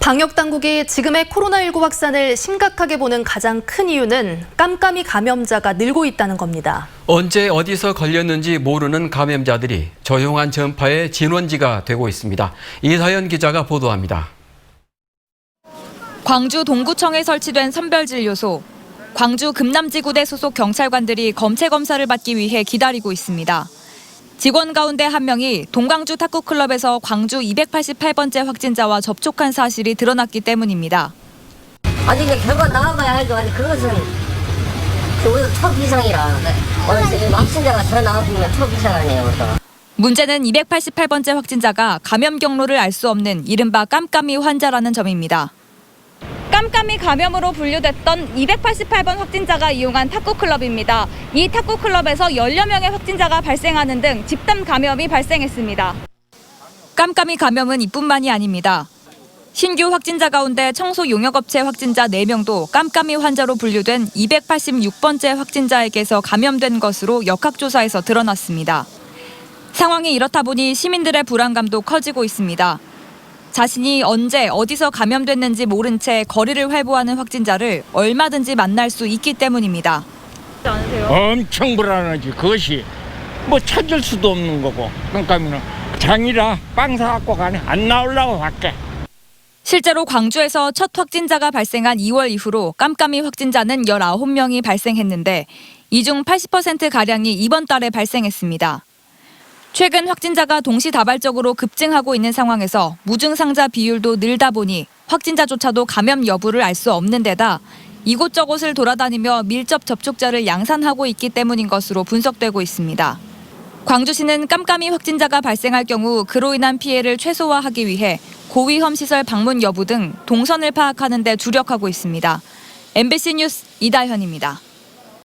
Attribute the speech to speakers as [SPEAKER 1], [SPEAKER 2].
[SPEAKER 1] 방역당국이 지금의 코로나19 확산을 심각하게 보는 가장 큰 이유는 깜깜이 감염자가 늘고 있다는 겁니다.
[SPEAKER 2] 언제 어디서 걸렸는지 모르는 감염자들이 조용한 전파의 진원지가 되고 있습니다. 이다현 기자가 보도합니다.
[SPEAKER 3] 광주 동구청에 설치된 선별진료소. 광주 금남지구대 소속 경찰관들이 검체 검사를 받기 위해 기다리고 있습니다. 직원 가운데 한 명이 동광주 탁구클럽에서 광주 288번째 확진자와 접촉한 사실이 드러났기 때문입니다.
[SPEAKER 4] 아직 결과 나와봐야 알죠. 아직 그것은 오늘 첫 이상이라 오늘 확진자가 더 나와보면 첫 이상 아니에요.
[SPEAKER 3] 문제는 288번째 확진자가 감염 경로를 알 수 없는 이른바 깜깜이 환자라는 점입니다. 깜깜이 감염으로 분류됐던 288번 확진자가 이용한 탁구클럽입니다. 이 탁구클럽에서 10여 명의 확진자가 발생하는 등 집단 감염이 발생했습니다. 깜깜이 감염은 이뿐만이 아닙니다. 신규 확진자 가운데 청소 용역업체 확진자 4명도 깜깜이 환자로 분류된 286번째 확진자에게서 감염된 것으로 역학조사에서 드러났습니다. 상황이 이렇다 보니 시민들의 불안감도 커지고 있습니다. 자신이 언제 어디서 감염됐는지 모른 채 거리를 활보하는 확진자를 얼마든지 만날 수 있기 때문입니다.
[SPEAKER 5] 엄청 불안하지. 그것이 뭐 찾을 수도 없는 거고. 깜깜이는 장이라 빵 사갖고 가네. 안 나오려고 밖에.
[SPEAKER 3] 실제로 광주에서 첫 확진자가 발생한 2월 이후로 깜깜이 확진자는 19명이 발생했는데 이 중 80%가량이 이번 달에 발생했습니다. 최근 확진자가 동시다발적으로 급증하고 있는 상황에서 무증상자 비율도 늘다 보니 확진자조차도 감염 여부를 알 수 없는 데다 이곳저곳을 돌아다니며 밀접 접촉자를 양산하고 있기 때문인 것으로 분석되고 있습니다. 광주시는 깜깜이 확진자가 발생할 경우 그로 인한 피해를 최소화하기 위해 고위험 시설 방문 여부 등 동선을 파악하는 데 주력하고 있습니다. MBC 뉴스 이다현입니다.